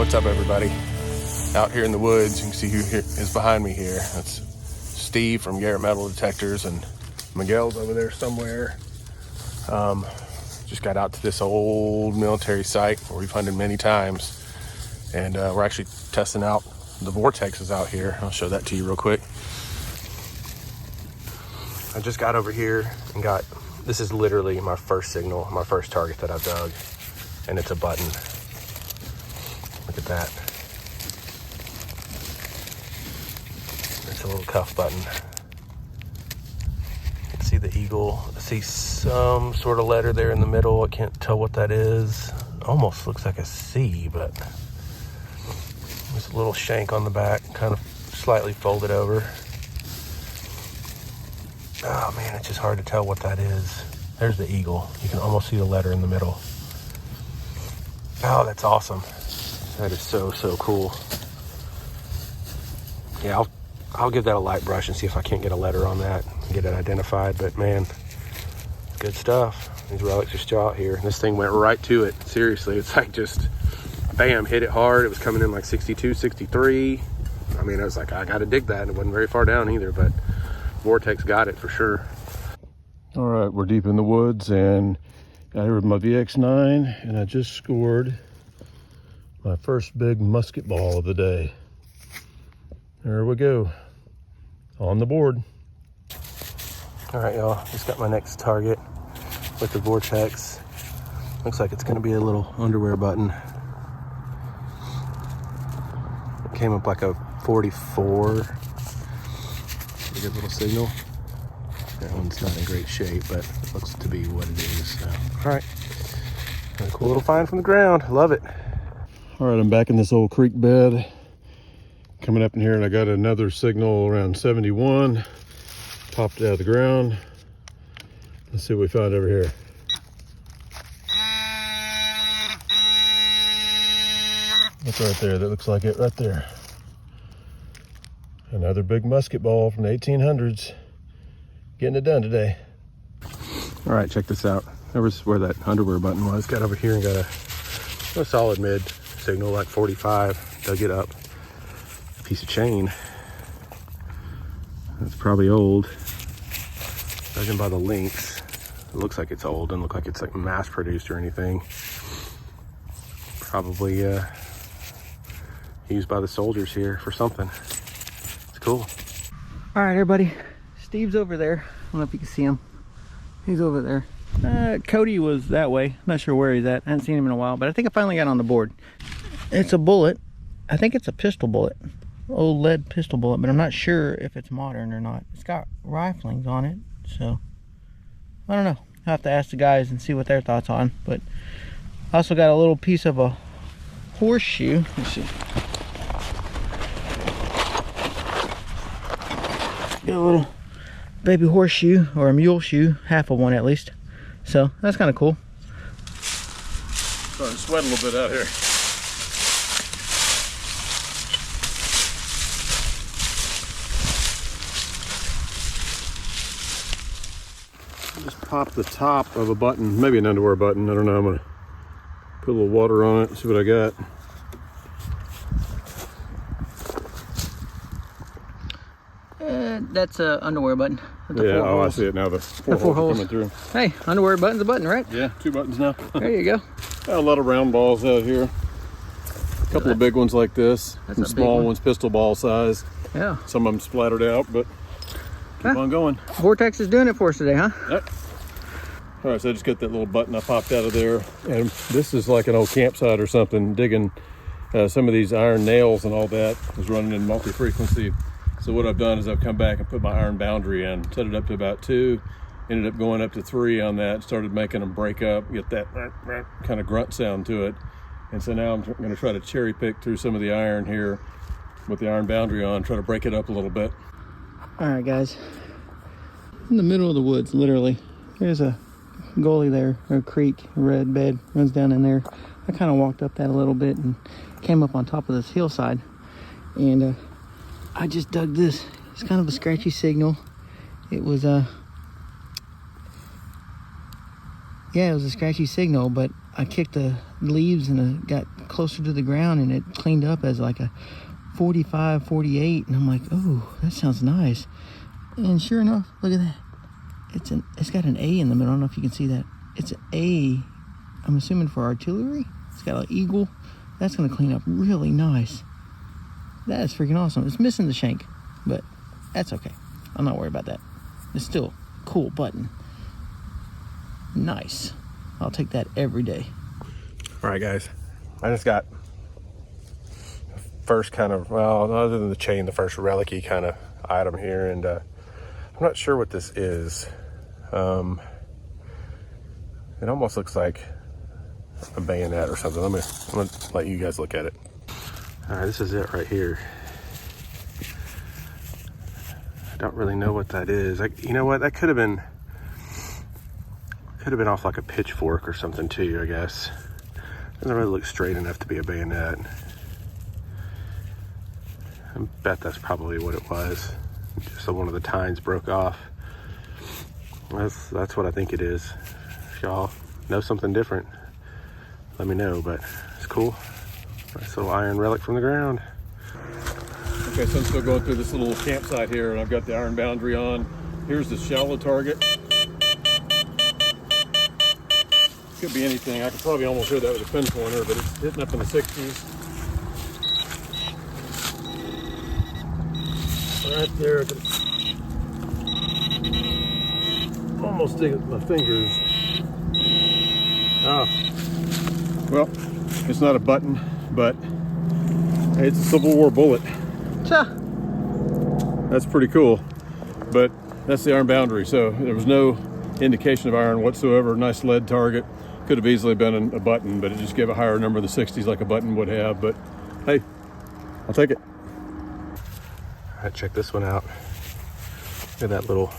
What's up, everybody? Out here in the woods, you can see who is behind me here. That's Steve from Garrett Metal Detectors, and Miguel's over there somewhere. Just got out to this old military site where we've hunted many times, and we're actually testing out the Vortexes out here. I'll show that to you real quick. I just got over here and this is literally my first signal, my first target that I've dug, and it's a button. Look at that. It's a little cuff button. You can see the eagle. I see some sort of letter there in the middle. I can't tell what that is. Almost looks like a C, but there's a little shank on the back, kind of slightly folded over. Oh man, it's just hard to tell what that is. There's the eagle. You can almost see the letter in the middle. Oh, that's awesome. That is so cool. Yeah, I'll give that a light brush and see if I can't get a letter on that and get it identified. But man, good stuff. These relics are still out here. This thing went right to it. Seriously, it's like just bam, hit it hard. It was coming in like 62, 63. I mean, I was like, I gotta dig that. And it wasn't very far down either, but Vortex got it for sure. All right, we're deep in the woods and out here with my VX9, and I just scored my first big musket ball of the day. There we go, on the board. All right, y'all, just got my next target with the Vortex. Looks like it's gonna be a little underwear button. It came up like a 44. Pretty good little signal. That one's not in great shape, but it looks to be what it is. So, all right, a cool little find from the ground. Love it. All right, I'm back in this old creek bed. Coming up in here, and I got another signal around 71. Popped it out of the ground. Let's see what we found over here. Look right there. That looks like it right there. Another big musket ball from the 1800s. Getting it done today. All right, check this out. There was where that underwear button was. Got over here and got a solid mid signal, like 45. Dug it up. A piece of chain. That's probably old. Judging by the links, it looks like it's old. Doesn't look like it's like mass produced or anything. Probably used by the soldiers here for something. It's cool. All right, everybody. Steve's over there. I don't know if you can see him. He's over there. Cody was that way. Not sure where he's at. I haven't seen him in a while, but I think I finally got on the board. It's a bullet. I think it's a pistol bullet. Old lead pistol bullet, but I'm not sure if it's modern or not. It's got riflings on it, so I don't know. I'll have to ask the guys and see what their thoughts on. But I also got a little piece of a horseshoe. Let's see. Got a little baby horseshoe, or a mule shoe, half of one at least. So that's kind of cool. Starting to sweat a little bit out here. Just pop the top of a button, maybe an underwear button. I don't know. I'm gonna put a little water on it and see what I got. That's a underwear button. Yeah, oh, I see it now. The four holes coming through. Hey, underwear button's a button, right? Yeah, 2 buttons now. There you go. Got a lot of round balls out here. A couple of big ones like this. Some small ones, pistol ball size. Yeah. Some of them splattered out, but keep on going. Vortex is doing it for us today, huh? Yep. All right, so I just got that little button I popped out of there. And this is like an old campsite or something, digging some of these iron nails and all that. I was running in multi-frequency. So what I've done is I've come back and put my iron boundary in, set it up to about 2, ended up going up to 3 on that, started making them break up, get that kind of grunt sound to it. And so now I'm going to try to cherry pick through some of the iron here with the iron boundary on, try to break it up a little bit. All right, guys. In the middle of the woods, literally. There's a gully there, or a creek, a red bed, runs down in there. I kind of walked up that a little bit and came up on top of this hillside. And I just dug this. It's kind of a scratchy signal. It was yeah, it was a scratchy signal, but I kicked the leaves and it got closer to the ground, and it cleaned up as like a 45, 48, and I'm like, oh, that sounds nice. And sure enough, look at that. It's got an A in the middle. I don't know if you can see that. It's an A, I'm assuming for artillery. It's got an eagle. That's gonna clean up really nice. That is freaking awesome. It's missing the shank, but that's okay. I'm not worried about that. It's still a cool button. Nice. I'll take that every day. All right, guys. I just got the first kind of, well, other than the chain, the first relic-y kind of item here, and I'm not sure what this is. It almost looks like a bayonet or something. I'm gonna let you guys look at it. All right, this is it right here. I don't really know what that is. You know what? That could have been off like a pitchfork or something too, I guess. Doesn't really look straight enough to be a bayonet. I bet that's probably what it was. Just so one of the tines broke off. That's what I think it is. If y'all know something different, let me know, but it's cool. Nice little iron relic from the ground. Okay, so I'm still going through this little campsite here, and I've got the iron boundary on. Here's the shallow target. Could be anything. I could probably almost hear that with a pin pointer, but it's hitting up in the 60s. Right there. Almost stick it with my fingers. Ah. Well, it's not a button, but it's a Civil War bullet. Cha. That's pretty cool. But that's the iron boundary, so there was no indication of iron whatsoever. Nice lead target. Could have easily been a button, but it just gave a higher number in the 60s like a button would have. But hey, I'll take it. All right, check this one out. Look at that little,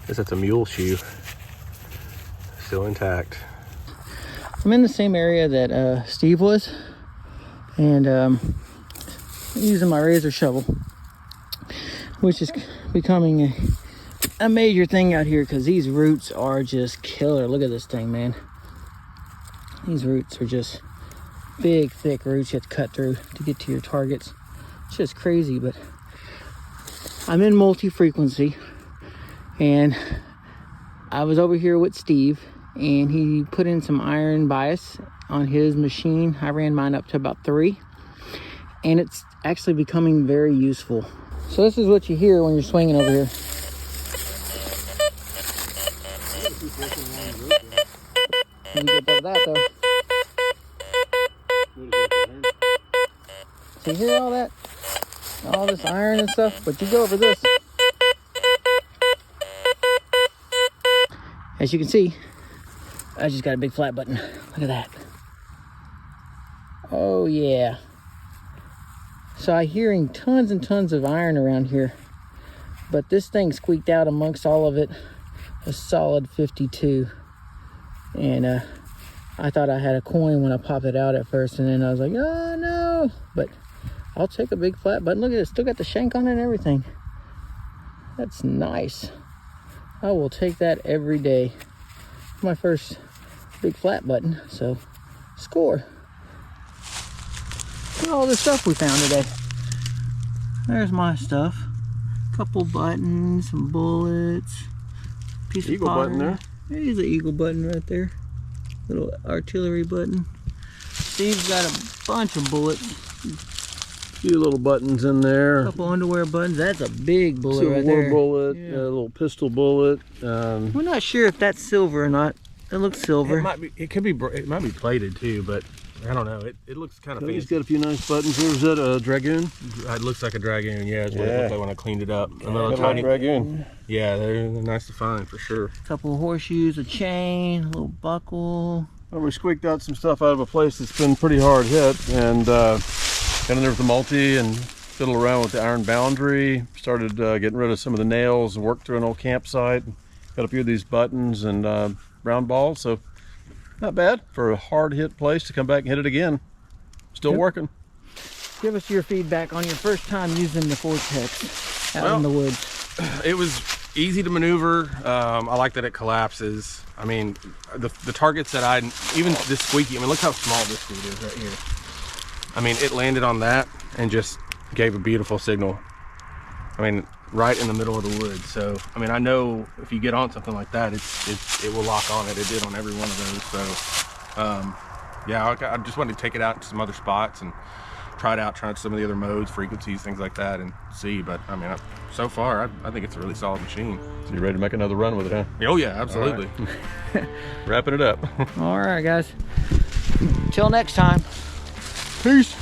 I guess that's a mule shoe. Still intact. I'm in the same area that Steve was, and using my razor shovel, which is becoming a major thing out here because these roots are just killer. Look at this thing, man. These roots are just big, thick roots you have to cut through to get to your targets. It's just crazy, but I'm in multi-frequency, and I was over here with Steve, and he put in some iron bias on his machine. I ran mine up to about 3, and it's actually becoming very useful. So this is what you hear when you're swinging over here. You get above that though. So you hear all that? All this iron and stuff, but you go over this. As you can see, I just got a big flat button. Look at that. Oh yeah. So I'm hearing tons and tons of iron around here, but this thing squeaked out amongst all of it a solid 52. And I thought I had a coin when I popped it out at first, and then I was like, oh no, but I'll take a big flat button. Look at it, still got the shank on it and everything. That's nice. I will take that every day. My first big flat button, so score. Look at all the stuff we found today. There's my stuff. Couple buttons, some bullets, piece of Eagle button there. There's an eagle button right there. Little artillery button. Steve's got a bunch of bullets. Few little buttons in there. Couple underwear buttons. That's a big bullet Civil right War there. bullet, Yeah. a little pistol bullet. We're not sure if that's silver or not. It looks silver. It might be. It could be. It might be plated too, but I don't know. It looks kind of He's fancy. got a few nice buttons. There's that a dragoon. It looks like a dragoon. Yeah, is what it Yeah. looked like when I cleaned it up. A little Got a tiny. dragoon. Yeah, they're nice to find for sure. Couple horseshoes, a chain, a little buckle. Well, we squeaked out some stuff out of a place that's been pretty hard hit, and got in there with the multi and fiddled around with the iron boundary. Started getting rid of some of the nails and worked through an old campsite. Got a few of these buttons and round balls, so not bad for a hard hit place to come back and hit it again. Still working. Give us your feedback on your first time using the Vortex out in the woods. It was easy to maneuver. I like that it collapses. I mean, the targets that even this squeaky, I mean, look how small this dude is right here. I mean, it landed on that and just gave a beautiful signal. I mean, right in the middle of the woods. So, I mean, I know if you get on something like that, it will lock on it. It did on every one of those. So, yeah, I just wanted to take it out to some other spots and try out some of the other modes, frequencies, things like that, and see. But I mean, so far, I think it's a really solid machine. So you're ready to make another run with it, huh? Oh yeah, absolutely. Right. Wrapping it up. All right, guys. Till next time. Peace.